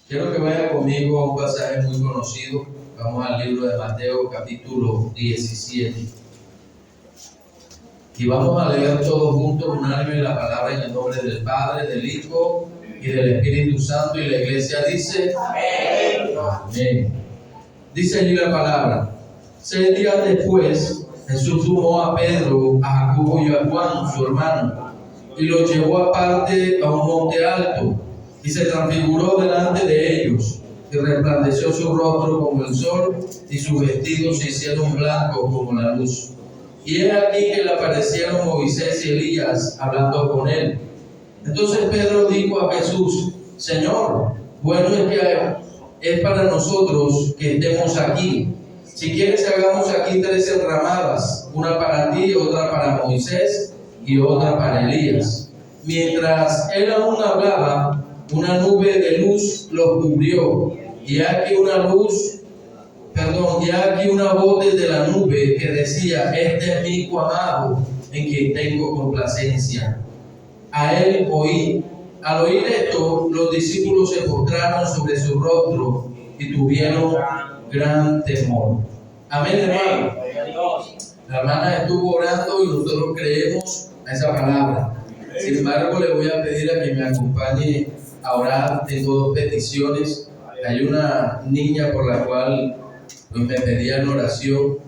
Quiero que vayan conmigo a un pasaje muy conocido. Vamos al libro de Mateo, capítulo 17. Y vamos a leer todos juntos unánime la palabra en el nombre del Padre, del Hijo y del Espíritu Santo. Y la iglesia dice: Amén. Amén. Dice allí la palabra: 6 días después, Jesús tomó a Pedro, a Jacobo y a Juan, su hermano, y los llevó aparte a un monte alto, y se transfiguró delante de ellos, y resplandeció su rostro como el sol, y sus vestidos se hicieron blancos como la luz. Y es aquí que le aparecieron Moisés y Elías hablando con él. Entonces Pedro dijo a Jesús: Señor, bueno es para nosotros que estemos aquí. Si quieres, hagamos aquí 3 enramadas, una para ti, otra para Moisés y otra para Elías. Mientras él aún hablaba, una nube de luz los cubrió, y aquí una voz desde la nube que decía: Este es mi Hijo amado, en quien tengo complacencia. Al oír esto, los discípulos se postraron sobre su rostro y tuvieron gran temor. Amén, hermano. La hermana estuvo orando y nosotros creemos a esa palabra. Sin embargo, le voy a pedir a que me acompañe a orar. Tengo 2 peticiones. Hay una niña por la cual me pedían oración.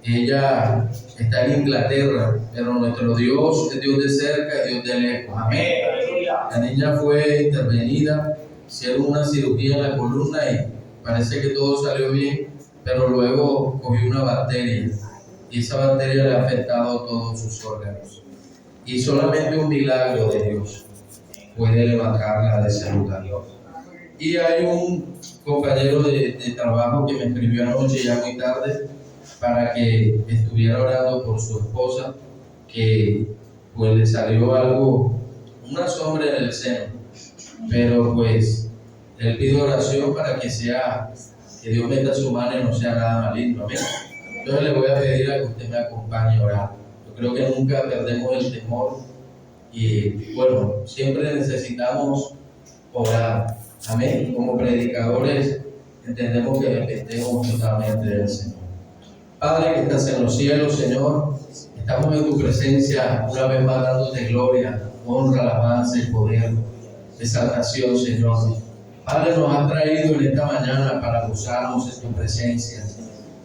Ella está en Inglaterra, pero nuestro Dios es Dios de cerca y Dios de lejos. Amén. La niña fue intervenida, hicieron una cirugía en la columna y parece que todo salió bien, pero luego cogió una bacteria y esa bacteria le ha afectado todos sus órganos. Y solamente un milagro de Dios puede levantarla de ese lugar. Y hay un compañero de trabajo que me escribió anoche, ya muy tarde, para que estuviera orando por su esposa, que pues le salió algo, una sombra en el seno, pero pues él pide oración para que Dios meta su mano y no sea nada maligno. Amén. Entonces le voy a pedir a que usted me acompañe a orar. Yo creo que nunca perdemos el temor y bueno, siempre necesitamos orar. Amén. Como predicadores entendemos que dependemos totalmente del Señor. Padre que estás en los cielos, Señor, estamos en tu presencia una vez más dándote gloria, honra, alabanza y poder, exaltación, Señor. Padre, nos has traído en esta mañana para gozarnos en tu presencia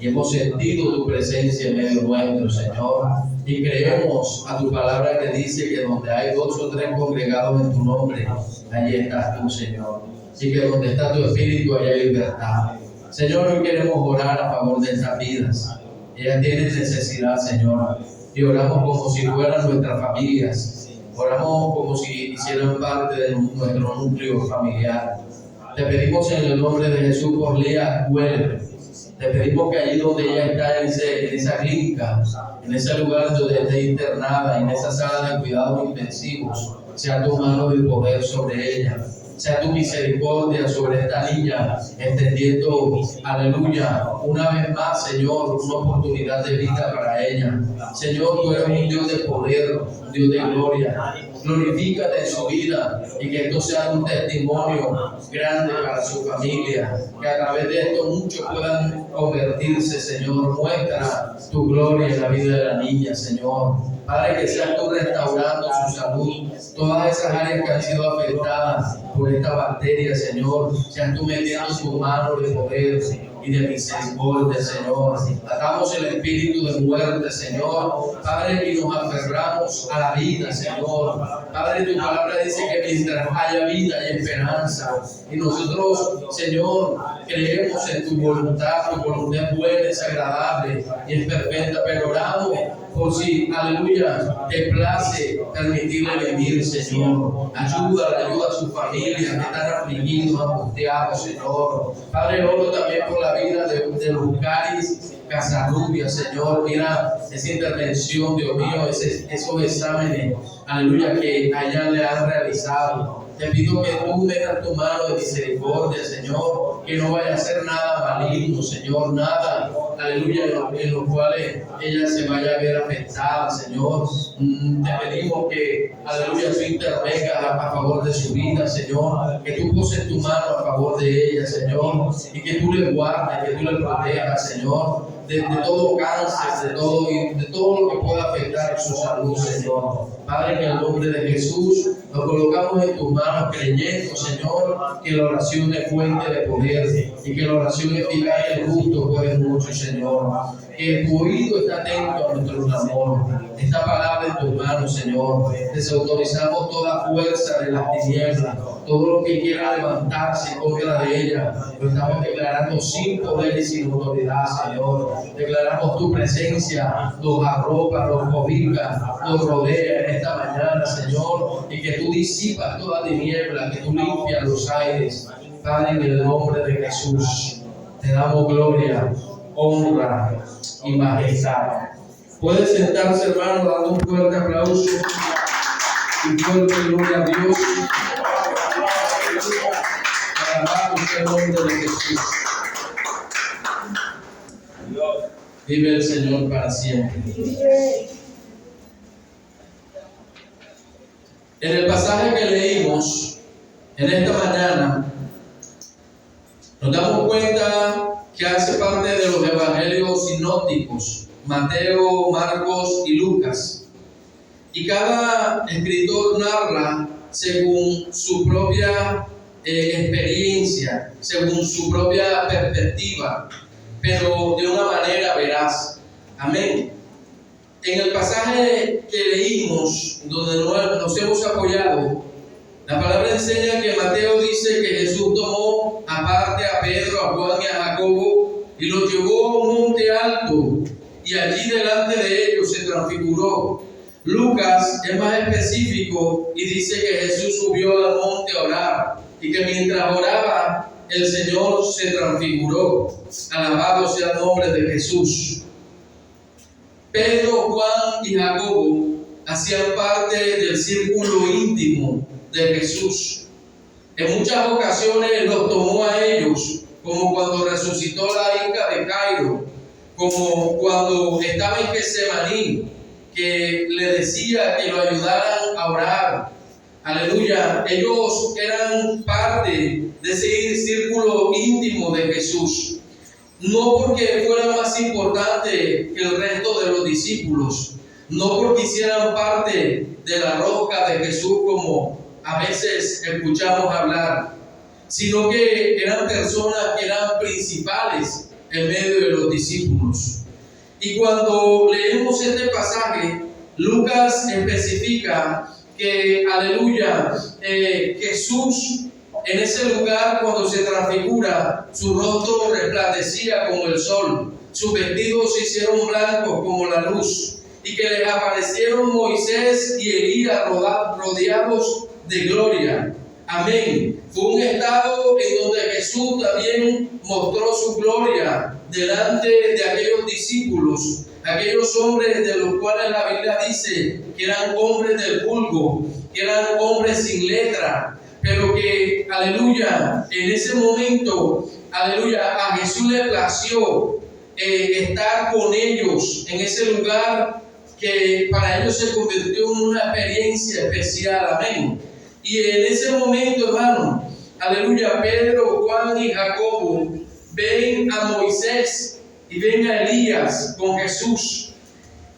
y hemos sentido tu presencia en medio nuestro, Señor, y creemos a tu palabra que dice que donde hay 2 o 3 congregados en tu nombre, allí estás tú, Señor, y que donde está tu espíritu, allí hay libertad. Señor, hoy queremos orar a favor de estas vidas. Ellas tienen necesidad, Señor, y oramos como si fueran nuestras familias, oramos como si hicieran parte de nuestro núcleo familiar. Te pedimos en el nombre de Jesús por Lía Huelve. Te pedimos que allí donde ella está en esa clínica, en ese lugar donde esté internada, en esa sala de cuidados intensivos, sea tu mano de poder sobre ella. Sea tu misericordia sobre esta niña, extendiendo, aleluya, una vez más, Señor, una oportunidad de vida para ella. Señor, tú eres un Dios de poder, un Dios de gloria. Glorifícate en su vida y que esto sea un testimonio grande para su familia. Que a través de esto muchos puedan convertirse, Señor. Muestra tu gloria en la vida de la niña, Señor. Padre, que seas tú restaurando su salud, todas esas áreas que han sido afectadas por esta bacteria, Señor, seas tú metiendo tu mano de poder y de misericordia, Señor. Atamos el espíritu de muerte, Señor, Padre, y nos aferramos a la vida, Señor. Padre, tu palabra dice que mientras haya vida hay esperanza, y nosotros, Señor, creemos en tu voluntad es buena, es agradable y es perfecta, pero oramos por si, aleluya, te place permitirle vivir, Señor. Ayuda a su familia que están afligidos, angustiados, Señor. Padre, oro también por la vida de los Caris Casarrubias, Señor. Mira esa intervención, Dios mío, esos exámenes, aleluya, que allá le han realizado. te pido que tú metas tu mano de misericordia, Señor, que no vaya a hacer nada maligno, Señor, nada, aleluya, en los cuales ella se vaya a ver afectada, Señor. Te pedimos que, aleluya, tú intervengas a favor de su vida, Señor, que tú poses tu mano a favor de ella, Señor, y que tú le guardes, que tú le protejas, Señor, de todo cáncer, de todo lo que pueda afectar su salud, Señor. Padre, en el nombre de Jesús, nos colocamos en tus manos creyendo, Señor, que la oración es fuente de poder y que la oración eficaz y el justo puede mucho, Señor. Que tu oído está atento a nuestro clamor. Esta palabra en tus manos, Señor. Desautorizamos toda fuerza de las tinieblas, todo lo que quiera levantarse en contra de ella. Lo estamos declarando sin poder y sin autoridad, Señor. Declaramos tu presencia, nos arropa, nos cobija, nos rodea en esta mañana, Señor, y que tú disipas toda tiniebla, que tú limpias los aires. Padre, en el nombre de Jesús, te damos gloria, honra y majestad. Puede sentarse, hermano, dando un fuerte aplauso y fuerte gloria a Dios. Alabado sea el nombre de Jesús. Vive el Señor para siempre. En el pasaje que leímos en esta mañana, nos damos cuenta que hace parte de los evangelios sinópticos, Mateo, Marcos y Lucas. Y cada escritor narra según su propia experiencia, según su propia perspectiva, pero de una manera veraz. Amén. En el pasaje que leímos, donde nos hemos apoyado, la palabra enseña que Mateo dice que Jesús tomó aparte a Pedro, a Juan y a Jacobo y los llevó a un monte alto y allí delante de ellos se transfiguró. Lucas es más específico y dice que Jesús subió al monte a orar y que mientras oraba el Señor se transfiguró. Alabado sea el nombre de Jesús. Pedro, Juan y Jacobo hacían parte del círculo íntimo de Jesús. En muchas ocasiones los tomó a ellos, como cuando resucitó la hija de Jairo, como cuando estaba en Getsemaní, que le decía que lo ayudaran a orar. Aleluya, ellos eran parte de ese círculo íntimo de Jesús. No porque fueran más importantes que el resto de los discípulos, no porque hicieran parte de la rosca de Jesús como a veces escuchamos hablar, sino que eran personas que eran principales en medio de los discípulos. Y cuando leemos este pasaje, Lucas especifica que, aleluya, Jesús en ese lugar cuando se transfigura, su rostro resplandecía como el sol, sus vestidos se hicieron blancos como la luz, y que les aparecieron Moisés y Elías rodeados de gloria. Amén. Fue un estado en donde Jesús también mostró su gloria delante de aquellos discípulos, aquellos hombres de los cuales la Biblia dice que eran hombres del vulgo, que eran hombres sin letra, pero que, aleluya, en ese momento, aleluya, a Jesús le plació estar con ellos en ese lugar que para ellos se convirtió en una experiencia especial. Amén. Y en ese momento, hermano, aleluya, Pedro, Juan y Jacobo ven a Moisés y ven a Elías con Jesús.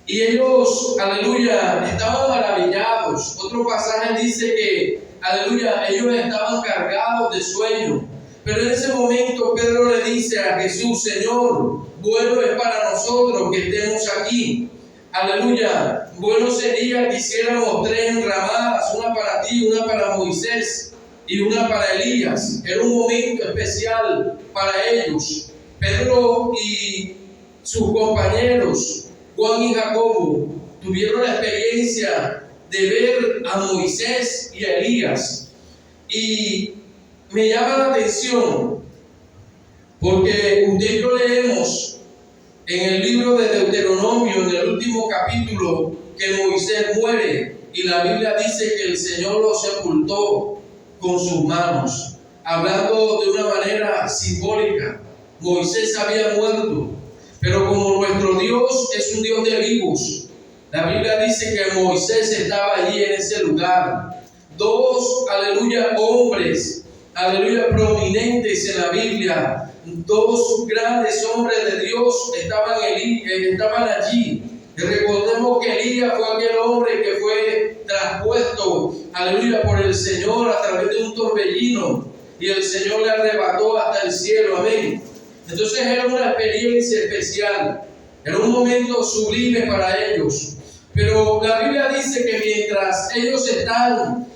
Y ellos, aleluya, estaban maravillados. Otro pasaje dice que, aleluya, ellos estaban cargados de sueño. Pero en ese momento Pedro le dice a Jesús: Señor, bueno es para nosotros que estemos aquí. Aleluya, bueno sería que hiciéramos 3 enramadas, una para ti, una para Moisés y una para Elías. Era un momento especial para ellos. Pedro y sus compañeros, Juan y Jacobo, tuvieron la experiencia de ver a Moisés y a Elías. Y me llama la atención porque usted y yo leemos en el libro de Deuteronomio, en el último capítulo, que Moisés muere y la Biblia dice que el Señor lo sepultó. con sus manos, hablando de una manera simbólica. Moisés había muerto, pero como nuestro Dios es un Dios de vivos, la Biblia dice que Moisés estaba allí en ese lugar. Dos, aleluya, hombres, aleluya, prominentes en la Biblia, dos grandes hombres de Dios estaban allí. Y recordemos que Elías fue aquel hombre que fue traspuesto, aleluya, por el Señor a través de un torbellino, y el Señor le arrebató hasta el cielo, amén. Entonces era una experiencia especial, era un momento sublime para ellos. Pero la Biblia dice que mientras ellos están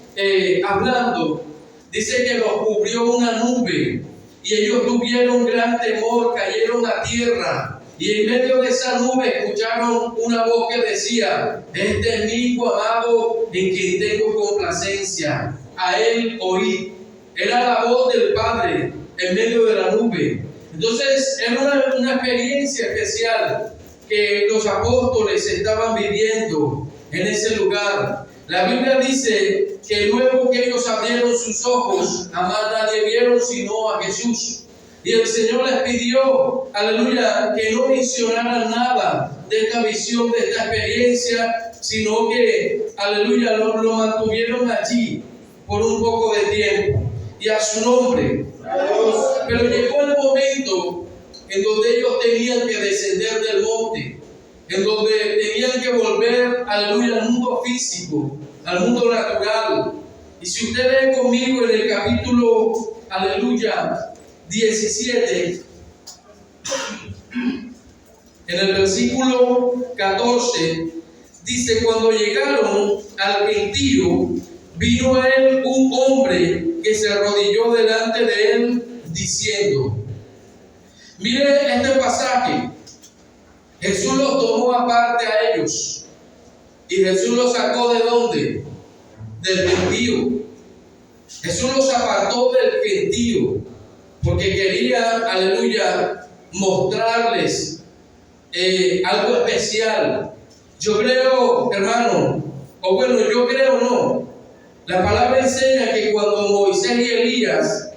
hablando, dice que los cubrió una nube y ellos tuvieron gran temor, cayeron a tierra, y en medio de esa nube escucharon una voz que decía: este es mi hijo amado en quien tengo complacencia, a él oí. Era la voz del Padre en medio de la nube. Entonces era una experiencia especial que los apóstoles estaban viviendo en ese lugar. La Biblia dice que luego que ellos abrieron sus ojos, jamás nadie vieron sino a Jesús. Y el Señor les pidió, aleluya, que no mencionaran nada de esta visión, de esta experiencia, sino que, aleluya, lo mantuvieron allí por un poco de tiempo. Y a su nombre. Pero llegó el momento en donde ellos tenían que descender del monte, en donde tenían que volver, aleluya, al mundo físico, al mundo natural. Y si usted lee conmigo en el capítulo, aleluya, 17, en el versículo 14, dice: cuando llegaron al gentío, vino a él un hombre que se arrodilló delante de él, diciendo. Mire este pasaje. Jesús los tomó aparte a ellos. Y Jesús los sacó ¿de dónde? Del gentío. Jesús los apartó del gentío, porque quería, aleluya, mostrarles algo especial. Yo creo, hermano, o bueno, yo creo no. La palabra enseña que cuando Moisés y Elías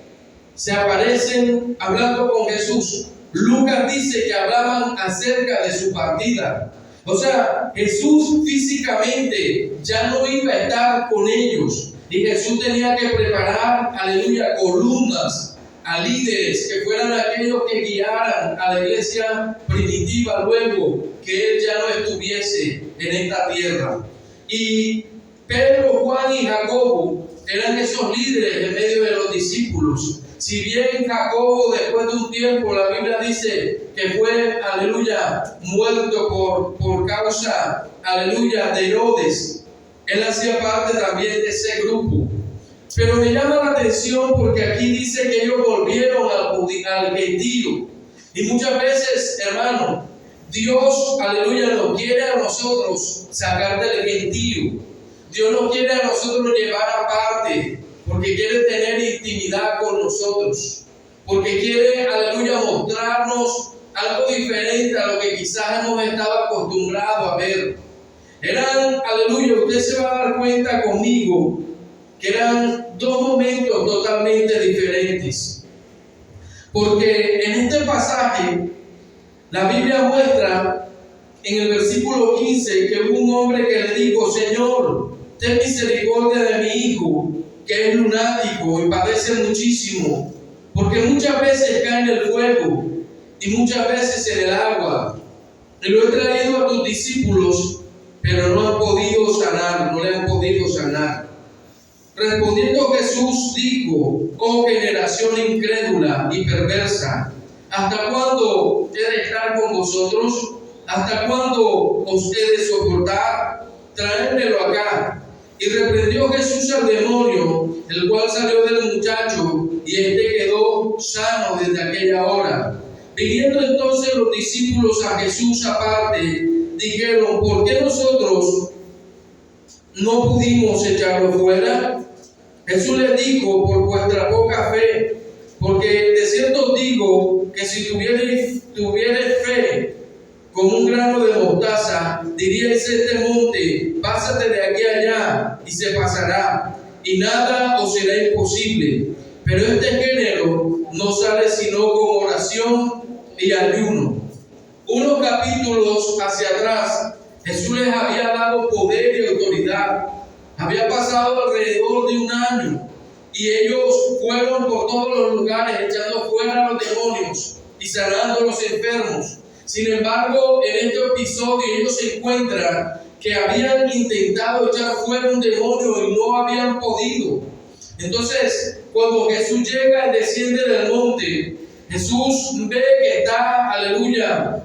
se aparecen hablando con Jesús, Lucas dice que hablaban acerca de su partida. O sea, Jesús físicamente ya no iba a estar con ellos. Y Jesús tenía que preparar, aleluya, columnas a líderes que fueran aquellos que guiaran a la iglesia primitiva luego que él ya no estuviese en esta tierra. Y Pedro, Juan y Jacobo eran esos líderes en medio de los discípulos. Si bien Jacobo, después de un tiempo, la Biblia dice que fue, aleluya, muerto por causa, aleluya, de Herodes, él hacía parte también de ese grupo. Pero me llama la atención porque aquí dice que ellos volvieron al gentío. Y muchas veces, hermano, Dios, aleluya, nos quiere a nosotros sacar del gentío. Dios nos quiere a nosotros llevar aparte, porque quiere tener intimidad con nosotros, porque quiere, aleluya, mostrarnos algo diferente a lo que quizás hemos estado acostumbrados a ver. Eran, aleluya, usted se va a dar cuenta conmigo que eran dos momentos totalmente diferentes, porque en este pasaje la Biblia muestra en el versículo 15 que hubo un hombre que le dijo: Señor, ten misericordia de mi hijo, que es lunático y padece muchísimo, porque muchas veces cae en el fuego y muchas veces en el agua. Y lo he traído a tus discípulos, pero no han podido sanar, no le han podido sanar. Respondiendo Jesús dijo: oh generación incrédula y perversa, ¿hasta cuándo he de estar con vosotros? ¿Hasta cuándo os he de soportar? Traédmelo acá. Y reprendió Jesús al demonio, el cual salió del muchacho, y éste quedó sano desde aquella hora. Viniendo entonces los discípulos a Jesús aparte, dijeron: ¿por qué nosotros no pudimos echarlo fuera? Jesús les dijo: por vuestra poca fe, porque de cierto os digo que si tuviereis fe como un grano de mostaza, diríais este monte: pásate de aquí allá, y se pasará, y nada os será imposible. no sale sino con oración y ayuno. Unos capítulos hacia atrás, Jesús les había dado poder y autoridad. Había pasado alrededor de un año y ellos fueron por todos los lugares echando fuera a los demonios y sanando a los enfermos. Sin embargo, en este episodio ellos se encuentran que habían intentado echar fuera un demonio y no habían podido. Entonces, cuando Jesús llega y desciende del monte, Jesús ve que está, aleluya,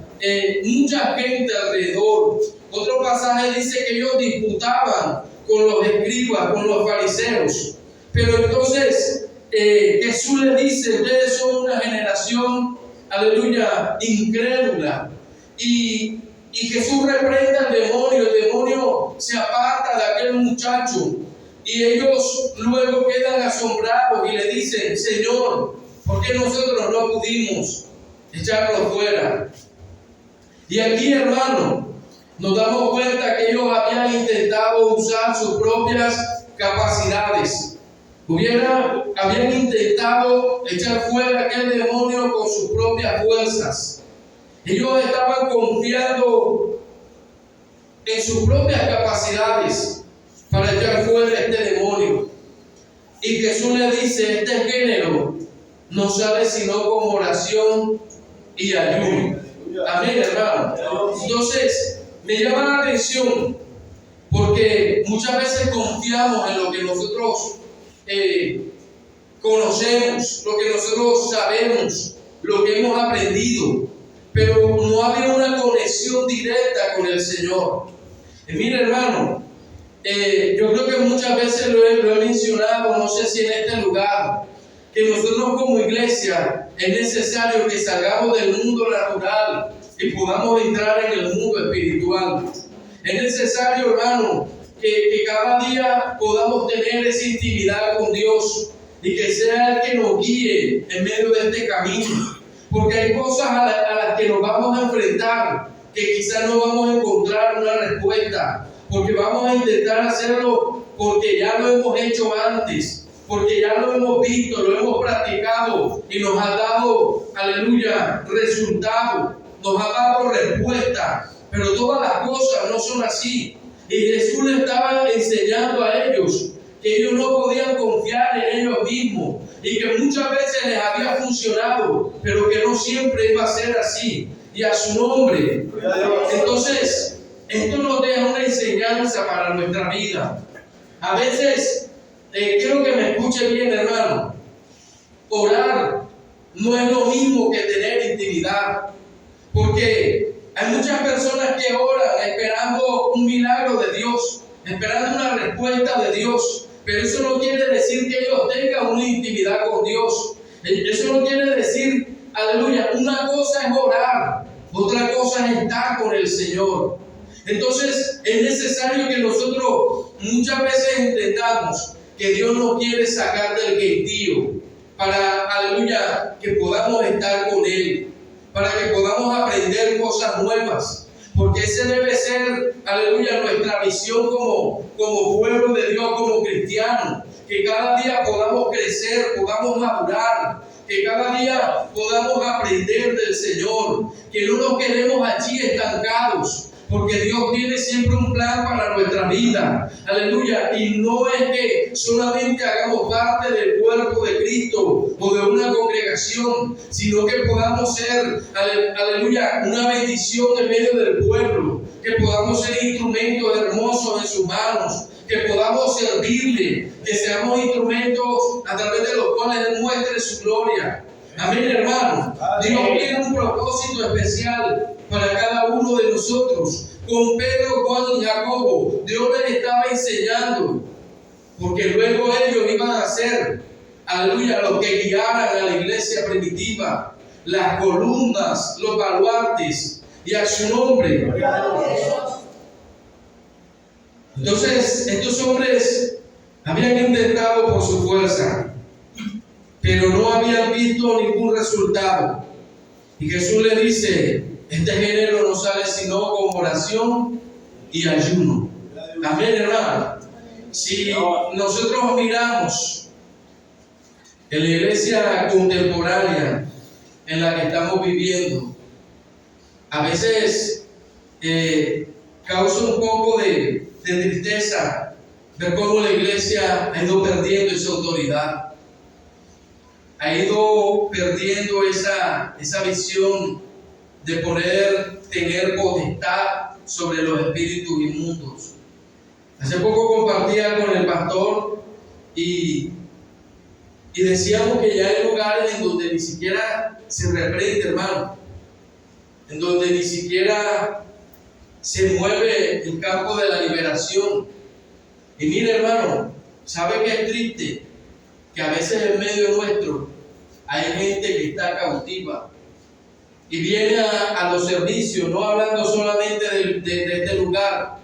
mucha gente alrededor. Otro pasaje dice que ellos disputaban con los escribas, con los fariseos. Pero entonces Jesús les dice: ustedes son una generación, aleluya, incrédula. Y Jesús reprende al demonio. El demonio se aparta de aquel muchacho. Y ellos luego quedan asombrados y le dicen: Señor, ¿por qué nosotros no pudimos echarlo fuera? Y aquí, hermano, nos damos cuenta que ellos habían intentado usar sus propias capacidades. Habían intentado echar fuera aquel demonio con sus propias fuerzas. Ellos estaban confiando en sus propias capacidades para echar fuera este demonio. Y Jesús le dice: este género no sale sino con oración y ayuno. Amén, hermano. Entonces, me llama la atención porque muchas veces confiamos en lo que nosotros conocemos, lo que nosotros sabemos, lo que hemos aprendido, pero no había una conexión directa con el Señor. Mira, hermano, yo creo que muchas veces lo he mencionado, no sé si en este lugar, que nosotros como iglesia es necesario que salgamos del mundo natural y podamos entrar en el mundo espiritual. Es necesario, hermano, que cada día podamos tener esa intimidad con Dios y que sea el que nos guíe en medio de este camino. Porque hay cosas a las que nos vamos a enfrentar que quizás no vamos a encontrar una respuesta, porque vamos a intentar hacerlo porque ya lo hemos hecho antes, porque ya lo hemos visto, lo hemos practicado y nos ha dado, aleluya, resultado, nos ha dado respuesta. Pero todas las cosas no son así. Y Jesús le estaba enseñando a ellos que ellos no podían confiar en ellos mismos y que muchas veces les había funcionado, pero que no siempre iba a ser así. Y a su nombre. Entonces, esto nos deja una enseñanza para nuestra vida. A veces, quiero que me escuche bien, hermano. Orar no es lo mismo que tener intimidad, porque hay muchas personas que oran esperando un milagro de Dios, esperando una respuesta de Dios, pero eso no quiere decir que ellos tengan una intimidad con Dios. Eso no quiere decir, aleluya, una cosa es orar, otra cosa es estar con el Señor. Entonces es necesario que nosotros muchas veces entendamos que Dios nos quiere sacar del gentío para, aleluya, que podamos estar con Él, para que podamos aprender cosas nuevas, porque ese debe ser, aleluya, nuestra visión como pueblo de Dios, como cristianos, que cada día podamos crecer, podamos madurar, que cada día podamos aprender del Señor, que no nos quedemos allí estancados, porque Dios tiene siempre un plan para nuestra vida, aleluya, y no es que solamente hagamos parte del cuerpo de Cristo o de una congregación, sino que podamos ser, aleluya, una bendición en medio del pueblo, que podamos ser instrumentos hermosos en sus manos, que podamos servirle, que seamos instrumentos a través de los cuales Él muestre su gloria. Amén, hermano. Dios tiene un propósito especial para cada uno de nosotros. Con Pedro, Juan y Jacobo, Dios les estaba enseñando, porque luego ellos iban a ser, aleluya, los que guiaran a la iglesia primitiva, las columnas, los baluartes, y a su nombre. Entonces, estos hombres habían intentado por su fuerza, pero no habían visto ningún resultado. Y Jesús le dice: este género no sale sino con oración y ayuno. Amén, hermano. Si nosotros miramos En la iglesia contemporánea en la que estamos viviendo, a veces causa un poco de tristeza ver cómo la iglesia ha ido perdiendo esa autoridad, ha ido perdiendo esa visión de poder tener potestad sobre los espíritus inmundos. Hace poco compartía con el pastor y decíamos que ya hay lugares en donde ni siquiera se reprende, hermano, en donde ni siquiera se mueve el campo de la liberación. Y mire, hermano, ¿sabe qué es triste? Que a veces en medio nuestro hay gente que está cautiva y viene a los servicios, no hablando solamente de este lugar,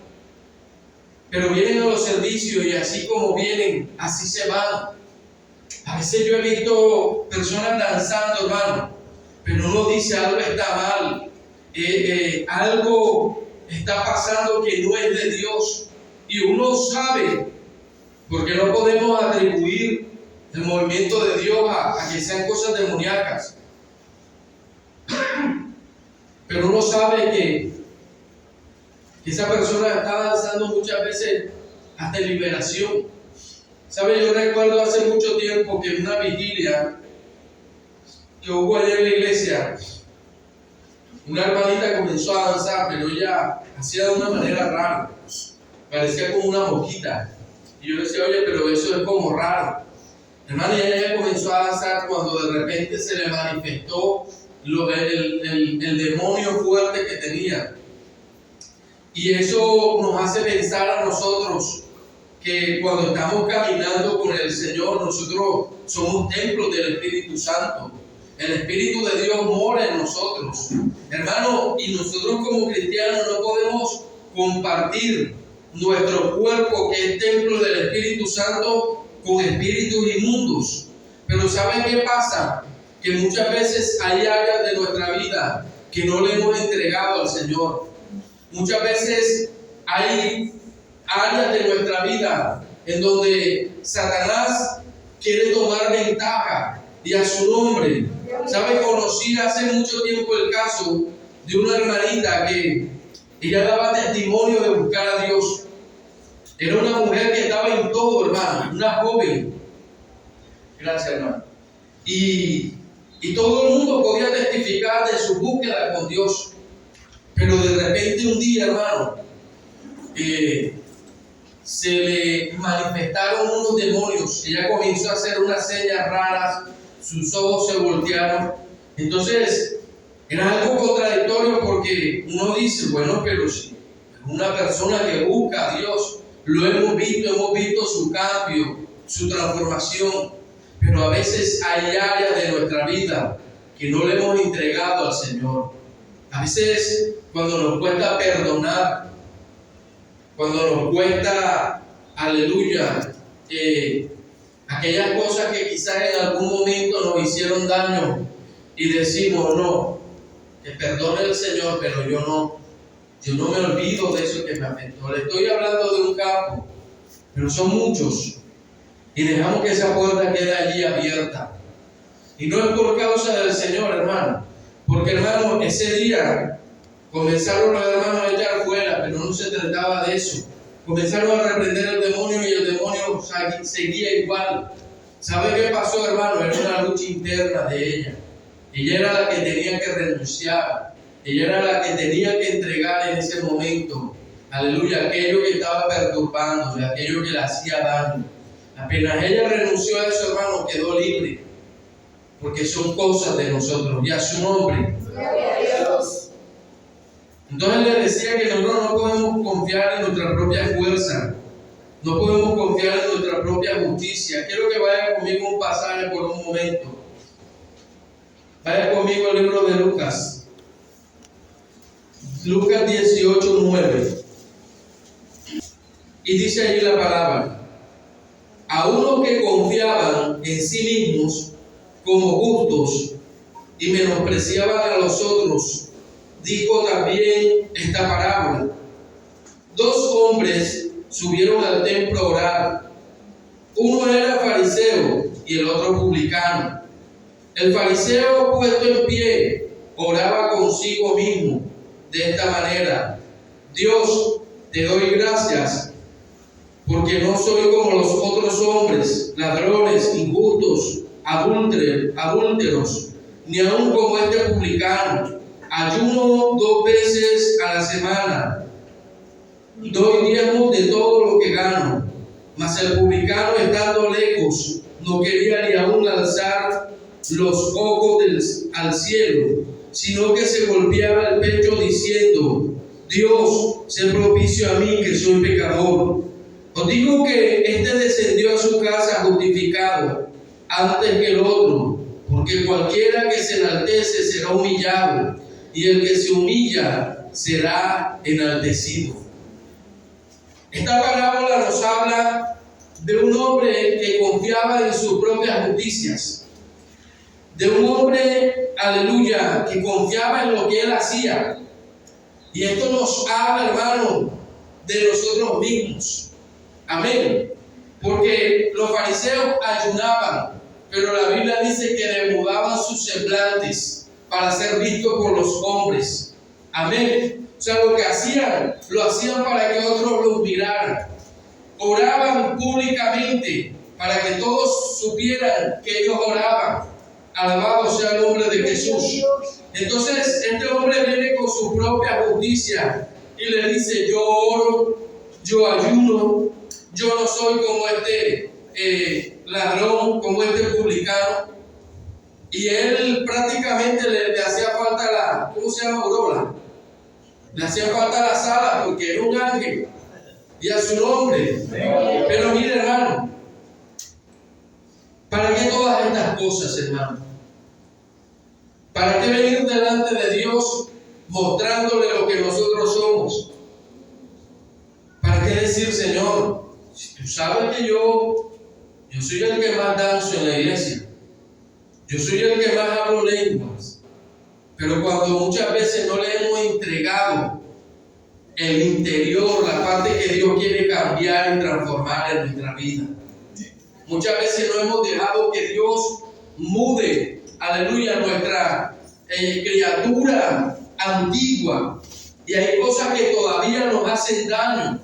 pero vienen a los servicios y así como vienen, así se van. A veces yo he visto personas danzando, hermano, pero uno dice algo está mal, algo está pasando que no es de Dios, y uno sabe, porque no podemos atribuir el movimiento de Dios a que sean cosas demoníacas, pero uno sabe que esa persona está danzando muchas veces hasta en liberación. ¿Sabe? Yo recuerdo hace mucho tiempo que en una vigilia que hubo allá en la iglesia, una hermanita comenzó a danzar, pero ella hacía de una manera rara, parecía como una mosquita. Y yo decía, oye, pero eso es como raro. Hermano, y ella comenzó a danzar cuando de repente se le manifestó el demonio fuerte que tenía. Y eso nos hace pensar a nosotros que cuando estamos caminando con el Señor, nosotros somos templos del Espíritu Santo. El Espíritu de Dios mora en nosotros. Hermano, y nosotros como cristianos no podemos compartir nuestro cuerpo, que es templo del Espíritu Santo, con espíritus inmundos. Pero ¿saben qué pasa? Que muchas veces hay áreas de nuestra vida que no le hemos entregado al Señor. Muchas veces hay áreas de nuestra vida en donde Satanás quiere tomar ventaja y a su nombre. ¿Sabe? Conocí hace mucho tiempo el caso de una hermanita que ella daba testimonio de buscar a Dios. Era una mujer que estaba en todo, hermano, una joven. Gracias, hermano. Y todo el mundo podía testificar de su búsqueda con Dios. Pero de repente un día, hermano, se le manifestaron unos demonios. Ella comenzó a hacer unas señas raras, sus ojos se voltearon. Entonces, era algo contradictorio porque uno dice, bueno, pero si es una persona que busca a Dios, lo hemos visto su cambio, su transformación, pero a veces hay áreas de nuestra vida que no le hemos entregado al Señor. A veces cuando nos cuesta perdonar, cuando nos cuesta, aleluya, aquellas cosas que quizás en algún momento nos hicieron daño y decimos, no, que perdone el Señor, pero yo no me olvido de eso que me afectó. Le estoy hablando de un campo, pero son muchos, y dejamos que esa puerta quede allí abierta. Y no es por causa del Señor, hermano, porque, hermano, ese día comenzaron los hermanos a echar fuera, pero no se trataba de eso. Comenzaron a reprender al demonio y el demonio seguía igual. ¿Sabe qué pasó, hermano? Era una lucha interna de ella. Ella era la que tenía que renunciar. Ella era la que tenía que entregar en ese momento, aleluya, aquello que estaba perturbándole, aquello que le hacía daño. Apenas ella renunció a eso, hermano, quedó libre. Porque son cosas de nosotros. Y a su nombre. Entonces le decía que nosotros no podemos confiar en nuestra propia fuerza. No podemos confiar en nuestra propia justicia. Quiero que vaya conmigo un pasaje por un momento. Vaya conmigo al libro de Lucas. Lucas 18:9. Y dice allí la palabra: a unos que confiaban en sí mismos como justos y menospreciaban a los otros, dijo también esta parábola. Dos hombres subieron al templo a orar. Uno era fariseo y el otro publicano. El fariseo, puesto en pie, oraba consigo mismo de esta manera: Dios, te doy gracias porque no soy como los otros hombres, ladrones, injustos, adúlteros, ni aun como este publicano. Ayuno 2 veces a la semana, doy diezmos de todo lo que gano. Mas el publicano, estando lejos, no quería ni aun alzar los ojos al cielo, sino que se golpeaba el pecho diciendo: Dios, sé propicio a mí, que soy pecador. Os digo que este descendió a su casa justificado antes que el otro, porque cualquiera que se enaltece será humillado, y el que se humilla será enaltecido. Esta parábola nos habla de un hombre que confiaba en sus propias justicias, de un hombre, aleluya, que confiaba en lo que él hacía. Y esto nos habla, hermano, de nosotros mismos. Amén. Porque los fariseos ayunaban, pero la Biblia dice que demudaban sus semblantes para ser vistos por los hombres. Amén. O sea, lo que hacían, lo hacían para que otros los miraran. Oraban públicamente para que todos supieran que ellos oraban. Alabado sea el nombre de Jesús. Entonces, este hombre viene con su propia justicia y le dice: yo oro, yo ayuno, yo no soy como este ladrón, como este publicano. Y él prácticamente le hacía falta la, ¿cómo se llama? Aurora. Le hacía falta la sala porque era un ángel y a su nombre. Pero mire, hermano, ¿para qué todas estas cosas, hermano? ¿Para qué venir delante de Dios mostrándole lo que nosotros somos? ¿Para qué decir: Señor, si tú sabes que yo soy el que más danzo en la iglesia, yo soy el que más hablo lenguas, pero cuando muchas veces no le hemos entregado el interior, la parte que Dios quiere cambiar y transformar en nuestra vida? Muchas veces no hemos dejado que Dios mude, aleluya, nuestra criatura antigua. Y hay cosas que todavía nos hacen daño.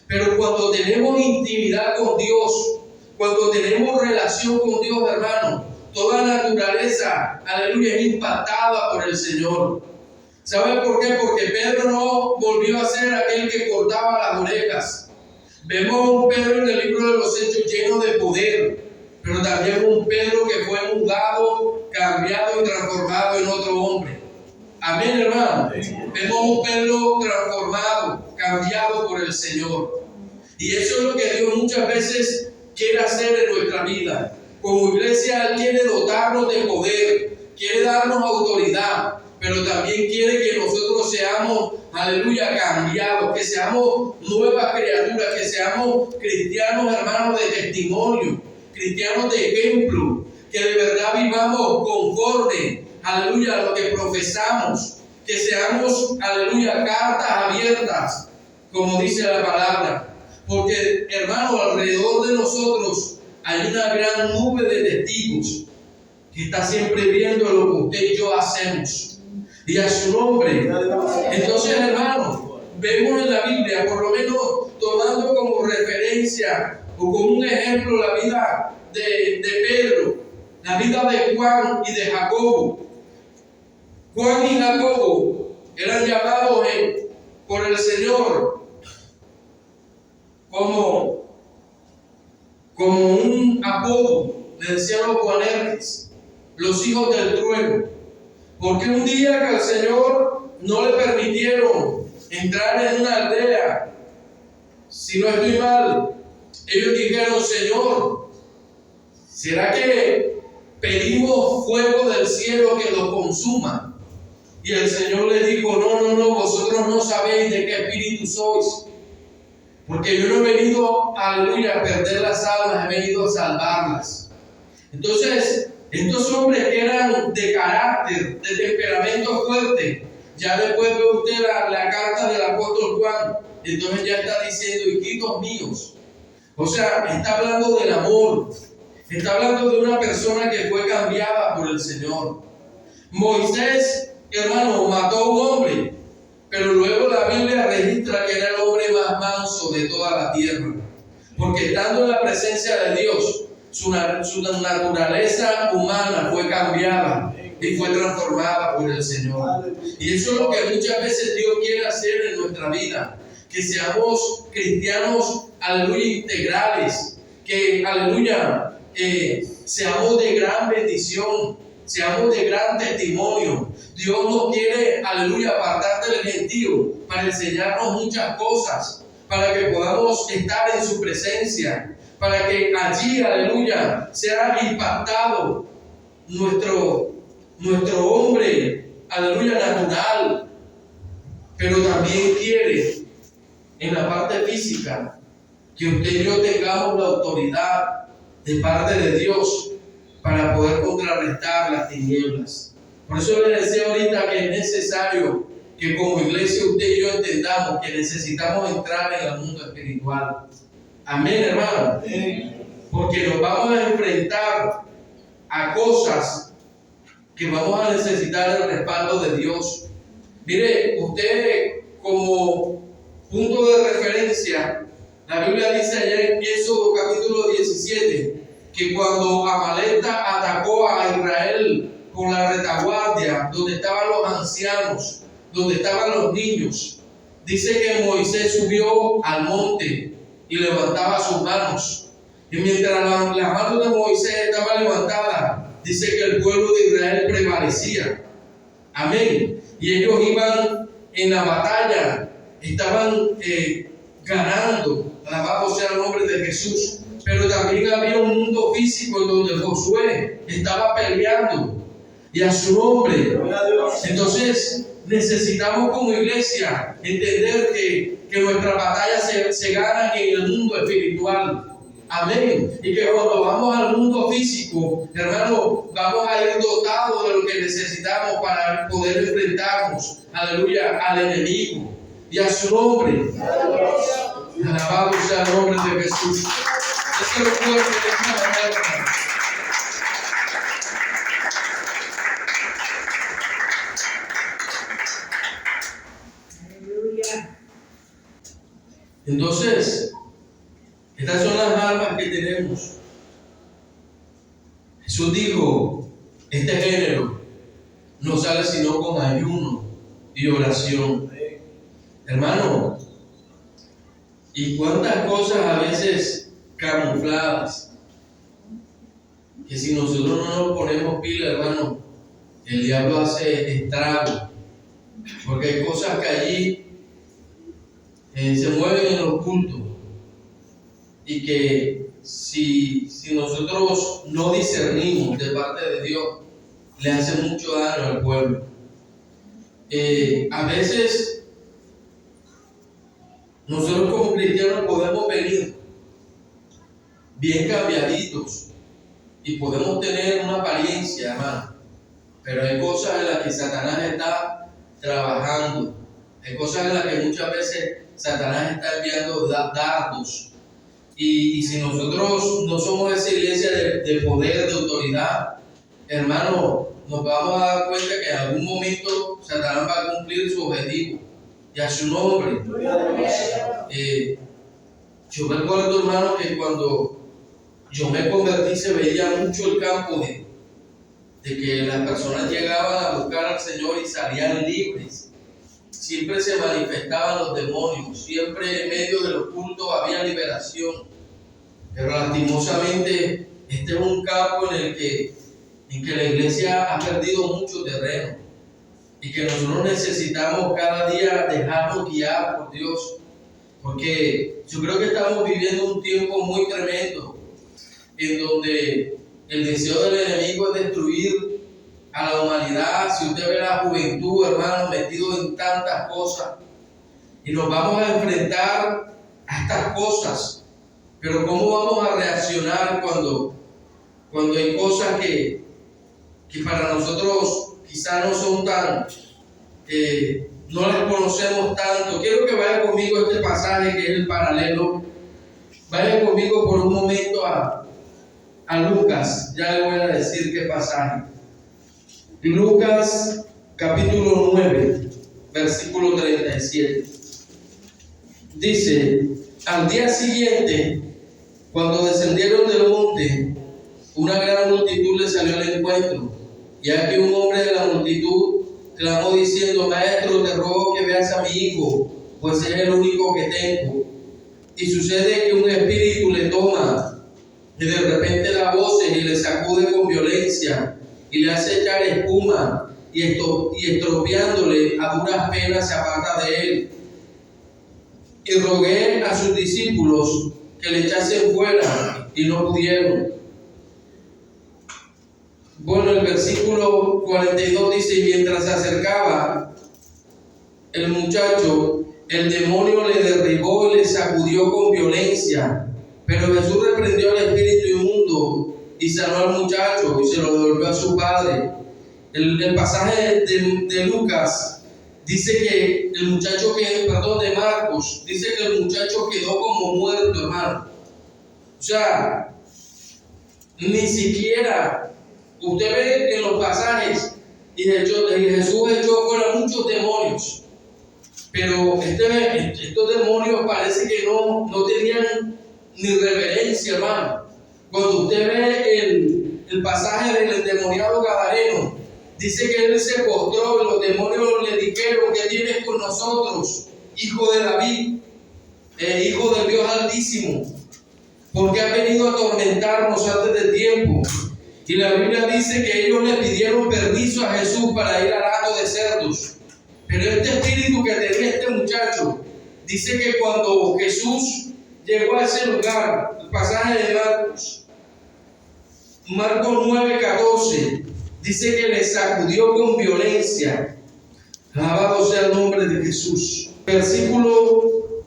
Pero cuando tenemos intimidad con Dios, cuando tenemos relación con Dios, hermano, toda naturaleza, aleluya, es impactada por el Señor. ¿Sabe por qué? Porque Pedro no volvió a ser aquel que cortaba las orejas. Vemos a un Pedro en el libro de los Hechos lleno de poder, pero también un Pedro que fue mudado, cambiado y transformado en otro hombre. Amén, hermano. Vemos un Pedro transformado, cambiado por el Señor. Y eso es lo que Dios muchas veces quiere hacer en nuestra vida. Como iglesia, Él quiere dotarnos de poder, quiere darnos autoridad, pero también quiere que nosotros seamos, aleluya, cambiados, que seamos nuevas criaturas, que seamos cristianos, hermanos, de testimonio, cristianos de ejemplo, que de verdad vivamos conforme, aleluya, a lo que profesamos, que seamos, aleluya, cartas abiertas, como dice la palabra. Porque, hermano, alrededor de nosotros hay una gran nube de testigos que está siempre viendo lo que usted y yo hacemos. Y a su nombre. Entonces, hermano, vemos en la Biblia, por lo menos tomando como referencia o como un ejemplo la vida de Pedro, la vida de Juan y de Jacobo. Juan y Jacobo eran llamados por el Señor como un apodo. Le decían los Boanerges, los hijos del trueno. Porque un día que al Señor no le permitieron entrar en una aldea, si no estoy mal, ellos dijeron: Señor, ¿será que pedimos fuego del cielo que lo consuma? Y el Señor les dijo: no, vosotros no sabéis de qué espíritu sois. Porque yo no he venido, aleluya, a perder las almas, he venido a salvarlas. Entonces, estos hombres que eran de carácter, de temperamento fuerte, ya después ve usted la carta del apóstol Juan, entonces ya está diciendo: hijitos míos. O sea, está hablando del amor, Está hablando de una persona que fue cambiada por el Señor. Moisés, hermano, mató a un hombre, pero luego la Biblia registra que era el hombre más manso de toda la tierra, porque estando en la presencia de Dios, su naturaleza humana fue cambiada y fue transformada por el Señor. Y eso es lo que muchas veces Dios quiere hacer en nuestra vida, que seamos cristianos, aleluya, integrales, que, aleluya, seamos de gran bendición, seamos de gran testimonio. Dios nos quiere, aleluya, apartar del gentío para enseñarnos muchas cosas, para que podamos estar en su presencia, para que allí, aleluya, sea impactado nuestro hombre, aleluya, natural. Pero también quiere, en la parte física, que usted y yo tengamos la autoridad de parte de Dios para poder contrarrestar las tinieblas. Por eso le decía ahorita que es necesario que como iglesia usted y yo entendamos que necesitamos entrar en el mundo espiritual. Amén, hermano. Porque nos vamos a enfrentar a cosas que vamos a necesitar el respaldo de Dios. Mire, usted como punto de referencia, la Biblia dice allá en Éxodo capítulo 17 que cuando Amaleta atacó a Israel con la retaguardia, donde estaban los ancianos, donde estaban los niños, dice que Moisés subió al monte y levantaba sus manos. Y mientras las manos de Moisés estaban levantadas, dice que el pueblo de Israel prevalecía. Amén. Y ellos iban en la batalla, estaban ganando. Alabado sea el nombre de Jesús. Pero también había un mundo físico en donde Josué estaba peleando. Y a su nombre. Entonces necesitamos como iglesia entender que nuestras batallas se ganan en el mundo espiritual. Amén. Y que cuando vamos al mundo físico, hermano, vamos a ir dotados de lo que necesitamos para poder enfrentarnos, aleluya, al enemigo. Y a su nombre. Alabado sea el nombre de Jesús. Eso lo puedo decir. Entonces, estas son las armas que tenemos. Jesús dijo, este género no sale sino con ayuno y oración. Hermano, y cuántas cosas a veces camufladas, que si nosotros no nos ponemos pila, hermano, el diablo hace estrago, porque hay cosas que allí se mueven en lo oculto y que si nosotros no discernimos de parte de Dios, le hace mucho daño al pueblo. A veces nosotros como cristianos podemos venir bien cambiaditos y podemos tener una apariencia, hermano, pero hay cosas en las que Satanás está trabajando, hay cosas en las que muchas veces Satanás está enviando dardos. Y si nosotros no somos esa iglesia de poder, de autoridad, hermano, nos vamos a dar cuenta que en algún momento Satanás va a cumplir su objetivo. Y a su nombre. Yo recuerdo, hermano, que cuando yo me convertí se veía mucho el campo de que las personas llegaban a buscar al Señor y salían libres. Siempre se manifestaban los demonios, siempre en medio de los cultos había liberación. Pero lastimosamente este es un campo en que la iglesia ha perdido mucho terreno y que nosotros necesitamos cada día dejarnos guiar por Dios, porque yo creo que estamos viviendo un tiempo muy tremendo en donde el deseo del enemigo es destruir a la humanidad. Si usted ve la juventud, hermano, metido en tantas cosas, y nos vamos a enfrentar a estas cosas, pero ¿cómo vamos a reaccionar cuando hay cosas que para nosotros quizás no son tan, no las conocemos tanto? Quiero que vaya conmigo a este pasaje que es el paralelo. Vaya conmigo por un momento a a Lucas, ya le voy a decir qué pasaje. Lucas capítulo 9, versículo 37. Dice: al día siguiente, cuando descendieron del monte, una gran multitud le salió al encuentro. Y aquí un hombre de la multitud clamó diciendo: Maestro, te ruego que veas a mi hijo, pues es el único que tengo. Y sucede que un espíritu le toma, y de repente da voces y le sacude con violencia, y le hace echar espuma, y estropeándole a duras penas se aparta de él. Y rogué a sus discípulos que le echasen fuera, y no pudieron. Bueno, el versículo 42 dice: y mientras se acercaba el muchacho, el demonio le derribó y le sacudió con violencia. Pero Jesús reprendió al espíritu inmundo y sanó al muchacho y se lo devolvió a su padre. El pasaje de Lucas dice que el muchacho de Marcos, dice que el muchacho quedó como muerto, hermano. O sea, ni siquiera, usted ve en los pasajes, y Jesús echó fuera muchos demonios, pero estos demonios parece que no tenían ni reverencia, hermano. Cuando usted ve el pasaje del endemoniado gadareno, dice que él se postró y los demonios le dijeron: ¿qué tienes con nosotros, hijo de David, hijo del Dios Altísimo? Porque ha venido a atormentarnos antes de tiempo. Y la Biblia dice que ellos le pidieron permiso a Jesús para ir al hato de cerdos. Pero este espíritu que tenía este muchacho, dice que cuando Jesús llegó a ese lugar, el pasaje de Marcos 9:14, dice que le sacudió con violencia. Alabado sea el nombre de Jesús. Versículo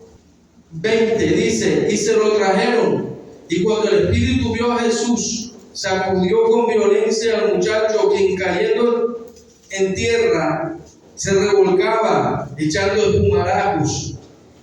20 dice: y se lo trajeron. Y cuando el espíritu vio a Jesús, sacudió con violencia al muchacho, quien cayendo en tierra se revolcaba, echando espumarajos.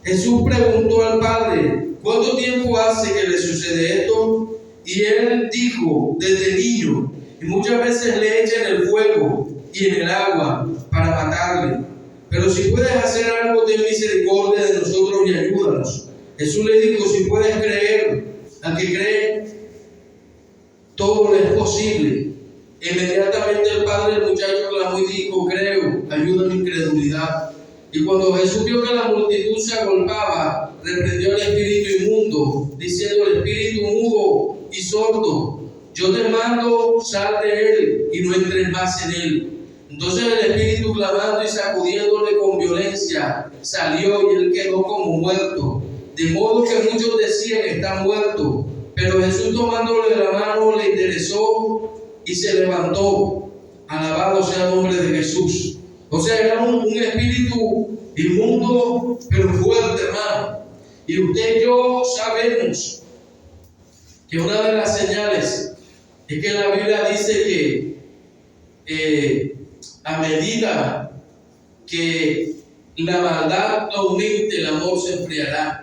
Jesús preguntó al padre: ¿cuánto tiempo hace que le sucede esto? Y él dijo: desde niño, y muchas veces le echan en el fuego y en el agua para matarle. Pero si puedes hacer algo, ten misericordia de nosotros y ayúdanos. Jesús le dijo: si puedes creer, al que cree, todo le es posible. Inmediatamente el padre del muchacho clamó y dijo: creo, ayuda mi incredulidad. Y cuando Jesús vio que la multitud se agolpaba, reprendió al espíritu inmundo, diciendo al espíritu mudo y sordo: yo te mando, sal de él y no entres más en él. Entonces el espíritu, clamando y sacudiéndole con violencia, salió y él quedó como muerto. De modo que muchos decían: está muerto. Pero Jesús, tomándole de la mano, le enderezó y se levantó. Alabado sea el nombre de Jesús. O sea, era un espíritu inmundo, pero fuerte, hermano. Y usted y yo sabemos que una de las señales es que la Biblia dice que a medida que la maldad aumente, el amor se enfriará.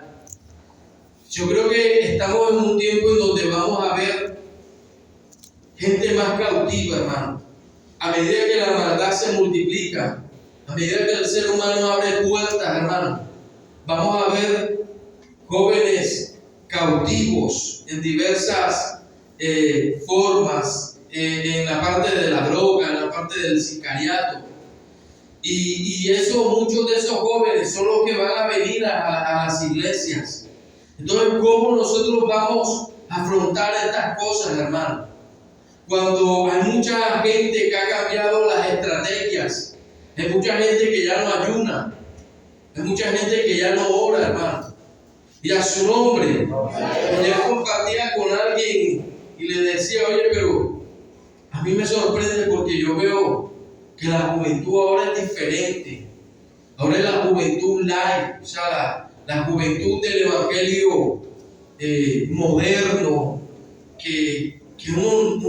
Yo creo que estamos en un tiempo en donde vamos a ver gente más cautiva, hermano. A medida que la maldad se multiplica, a medida que el ser humano abre puertas, hermano, vamos a ver jóvenes cautivos en diversas formas, en la parte de la droga, en la parte del sicariato. Y muchos de esos jóvenes son los que van a venir a las iglesias. Entonces, ¿cómo nosotros vamos a afrontar estas cosas, hermano? Cuando hay mucha gente que ha cambiado las estrategias, hay mucha gente que ya no ayuna, hay mucha gente que ya no ora, hermano. Y a su nombre, cuando yo compartía con alguien y le decía: oye, pero a mí me sorprende porque yo veo que la juventud ahora es diferente. Ahora es la juventud light, o sea, la juventud del evangelio moderno, que uno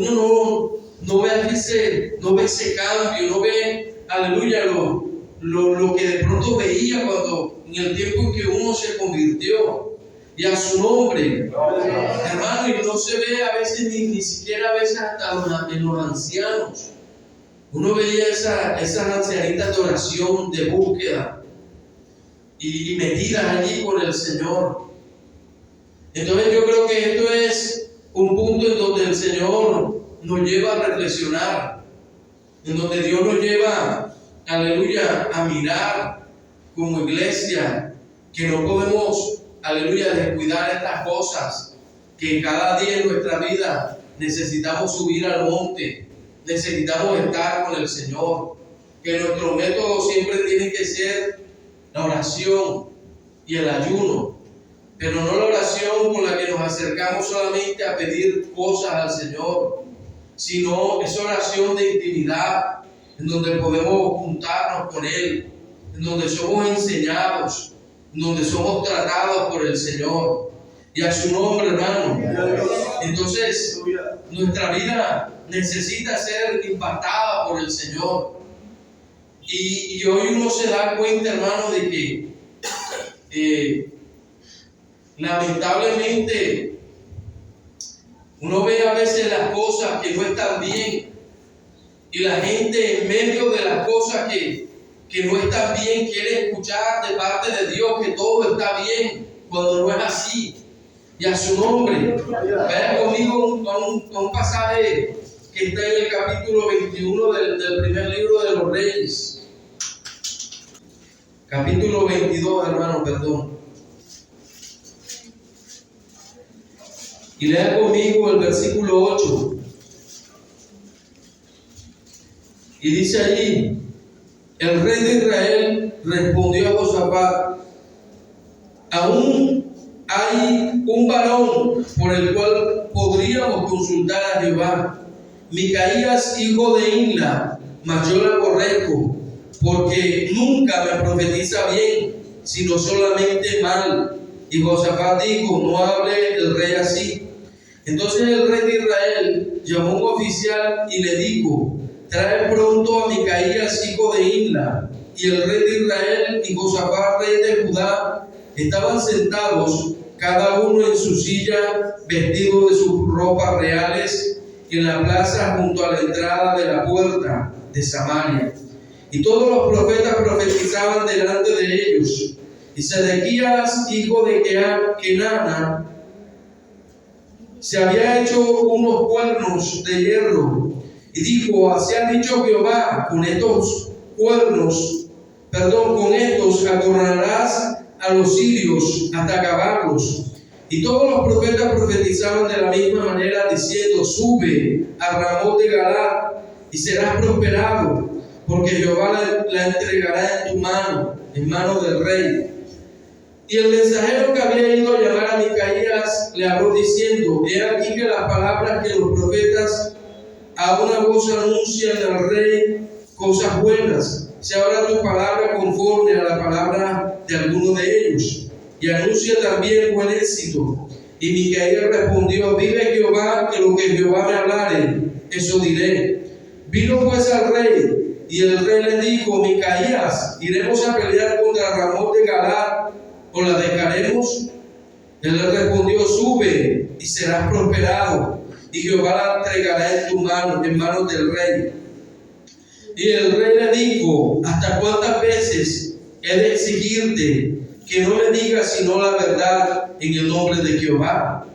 no ve ese cambio, no ve, aleluya, lo que de pronto veía cuando en el tiempo en que uno se convirtió. y a su nombre. Hermano, y no se ve a veces, ni siquiera a veces hasta en los ancianos. Uno veía esas ancianitas de oración, de búsqueda, y metidas allí con el Señor. Entonces yo creo que esto es un punto en donde el Señor nos lleva a reflexionar, en donde Dios nos lleva, aleluya, a mirar como iglesia, que no podemos, aleluya, descuidar estas cosas, que cada día en nuestra vida necesitamos subir al monte, necesitamos estar con el Señor, que nuestro método siempre tiene que ser la oración y el ayuno, pero no la oración con la que nos acercamos solamente a pedir cosas al Señor, sino esa oración de intimidad, en donde podemos juntarnos con Él, en donde somos enseñados, en donde somos tratados por el Señor, y a su nombre, hermano. Entonces, nuestra vida necesita ser impactada por el Señor. Y hoy uno se da cuenta, hermano, de que lamentablemente uno ve a veces las cosas que no están bien, y la gente en medio de las cosas que no están bien quiere escuchar de parte de Dios que todo está bien, cuando no es así. Y a su nombre, vean conmigo un pasaje que está en el capítulo 21 del primer libro de los Reyes. Capítulo 22, hermano, perdón. Y lea conmigo el versículo 8. Y dice allí: el rey de Israel respondió a Josafat: aún hay un varón por el cual podríamos consultar a Jehová, Micaías, hijo de Imla, mas yo la aborrezco, porque nunca me profetiza bien, sino solamente mal. Y Josafat dijo: no hable el rey así. Entonces el rey de Israel llamó a un oficial y le dijo: trae pronto a Micaías, hijo de Imla. Y el rey de Israel y Josafat, rey de Judá, estaban sentados, cada uno en su silla, vestidos de sus ropas reales, en la plaza junto a la entrada de la puerta de Samaria. Y todos los profetas profetizaban delante de ellos. Y Sedequías, hijo de Kenana, se había hecho unos cuernos de hierro, y dijo: así ha dicho Jehová, con estos acorralarás a los sirios hasta acabarlos. Y todos los profetas profetizaban de la misma manera, diciendo: sube a Ramot de Galaad y serás prosperado, porque Jehová la entregará en mano del rey. Y el mensajero que había ido a llamar a Micaías le habló diciendo: he aquí que las palabras que los profetas a una voz anuncian al rey cosas buenas. Sea ahora tu palabra conforme a la palabra de alguno de ellos, y anuncia también buen éxito. Y Micaías respondió: vive Jehová, que lo que Jehová me hablare, eso diré. Vino pues al rey, y el rey le dijo: Micaías, ¿iremos a pelear contra Ramot de Galaad, o la dejaremos? Él le respondió: sube y serás prosperado, y Jehová la entregará en tu mano, en manos del rey. Y el rey le dijo: ¿hasta cuántas veces he de exigirte que no me digas sino la verdad en el nombre de Jehová?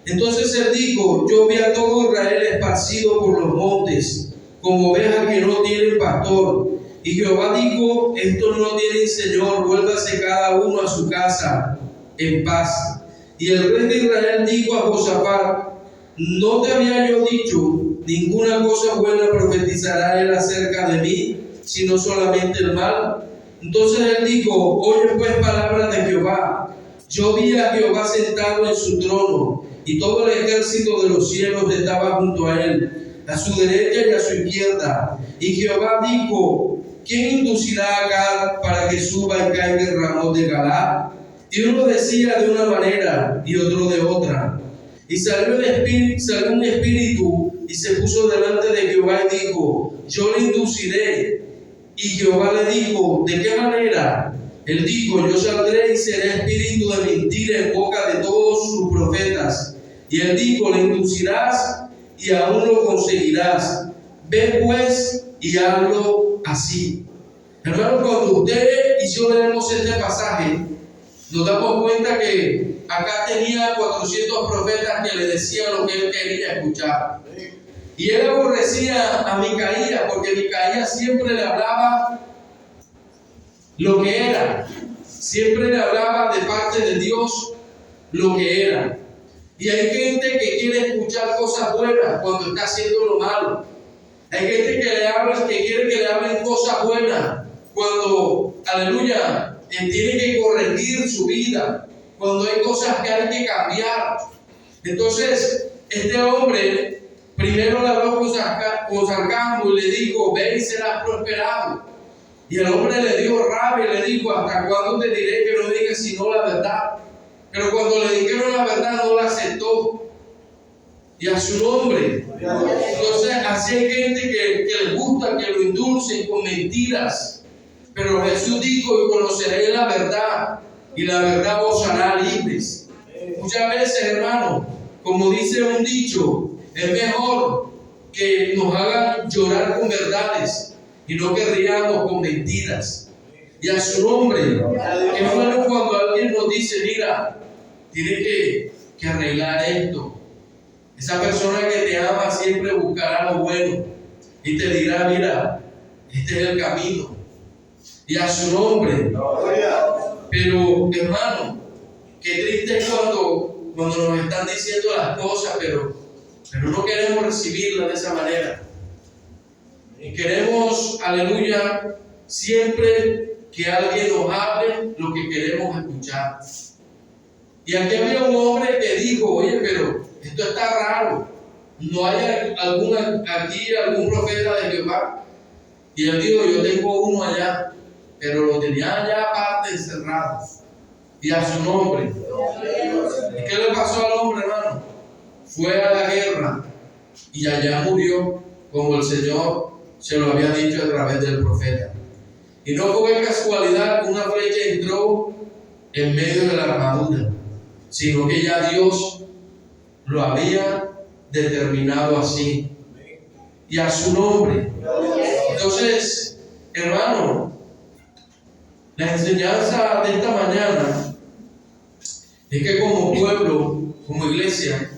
Entonces él dijo: yo vi a todo Israel esparcido por los montes, como ovejas que no tienen pastor. Y Jehová dijo: estos no tienen señor, vuélvase cada uno a su casa en paz. Y el rey de Israel dijo a Josafat: ¿no te había yo dicho, ninguna cosa buena profetizará él acerca de mí, sino solamente el mal? Entonces él dijo: oye pues palabras de Jehová. Yo vi a Jehová sentado en su trono, y todo el ejército de los cielos estaba junto a él, a su derecha y a su izquierda. Y Jehová dijo: ¿quién inducirá a Gad para que suba y caiga en Ramot de Galaad? Y uno decía de una manera y otro de otra. Y salió un espíritu y se puso delante de Jehová y dijo: yo le induciré. Y Jehová le dijo: ¿de qué manera? Él dijo: yo saldré y seré espíritu de mentira en boca de todos sus profetas. Y él dijo: le inducirás y aún lo conseguirás. Ve pues y hazlo así. Hermano, cuando usted y yo leemos este pasaje, nos damos cuenta que acá tenía 400 profetas que le decían lo que él quería escuchar. Y él aborrecía a Micaías, porque Micaías siempre le hablaba lo que era. Siempre le hablaba de parte de Dios lo que era. Y hay gente que quiere escuchar cosas buenas cuando está haciendo lo malo. Hay gente que quiere que le hablen cosas buenas cuando, aleluya, tiene que corregir su vida, cuando hay cosas que hay que cambiar. Entonces, este hombre primero le habló con sarcasmo y le dijo: ve y serás prosperado. Y el hombre le dio rabia y le dijo: ¿hasta cuándo te diré que no digas sino la verdad? Pero cuando le dijeron la verdad, no la aceptó. Y a su nombre. Entonces, así hay gente que les gusta que lo indulcen con mentiras. Pero Jesús dijo: y conoceréis la verdad, y la verdad os hará libres. Muchas veces, hermano, como dice un dicho, es mejor que nos hagan llorar con verdades y no que riamos con mentiras. Y a su nombre. Es bueno cuando alguien nos dice: mira, tienes que arreglar esto. Esa persona que te ama siempre buscará lo bueno y te dirá: mira, este es el camino. Y a su nombre. Pero, hermano, qué triste es cuando nos están diciendo las cosas, pero no queremos recibirlas de esa manera. Y queremos, aleluya, siempre que alguien nos hable lo que queremos escuchar. Y aquí había un hombre que dijo: oye, pero esto está raro. ¿No hay algún profeta de Jehová? Y él dijo: yo tengo uno allá, pero lo tenía allá aparte encerrado. Y a su nombre. ¿Y qué le pasó al hombre, hermano? Fue a la guerra y allá murió, como el Señor se lo había dicho a través del profeta. Y no fue casualidad que una flecha entró en medio de la armadura, sino que ya Dios lo había determinado así. Y a su nombre. Entonces, hermano, la enseñanza de esta mañana es que como pueblo, como iglesia,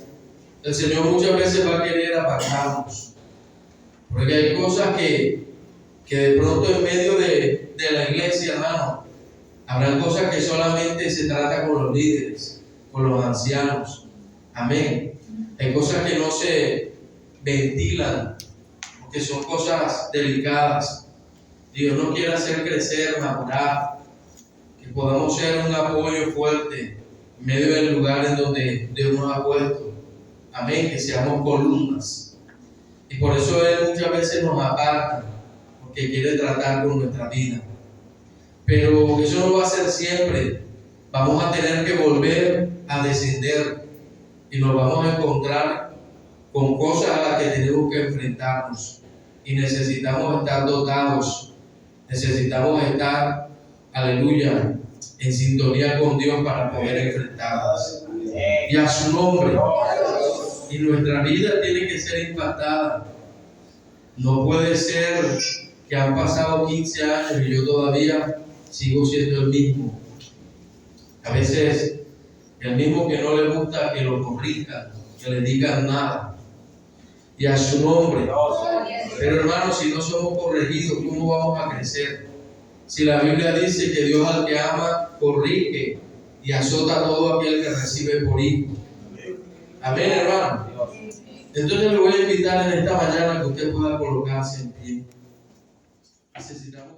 el Señor muchas veces va a querer apartarnos. Porque hay cosas que de pronto en medio de la iglesia, hermano, habrán cosas que solamente se trata con los líderes, con los ancianos. Amén. Hay cosas que no se ventilan, porque son cosas delicadas. Dios nos quiere hacer crecer, madurar, que podamos ser un apoyo fuerte en medio del lugar en donde Dios nos ha puesto. Amén, que seamos columnas. Y por eso Él muchas veces nos aparta, porque quiere tratar con nuestra vida. Pero eso no va a ser siempre. Vamos a tener que volver a descender y nos vamos a encontrar con cosas a las que tenemos que enfrentarnos. Y necesitamos estar dotados. Necesitamos estar, aleluya, en sintonía con Dios para poder enfrentarnos. Y a su nombre. Y nuestra vida tiene que ser impactada. No puede ser que han pasado 15 años y yo todavía sigo siendo el mismo. A veces, el mismo que no le gusta que lo corrijan, que le digan nada. Y a su nombre. Pero hermanos, si no somos corregidos, ¿cómo vamos a crecer? Si la Biblia dice que Dios al que ama corrige y azota a todo aquel que recibe por hijo. Amén, hermano. Entonces le voy a invitar en esta mañana que usted pueda colocarse en pie. Necesitamos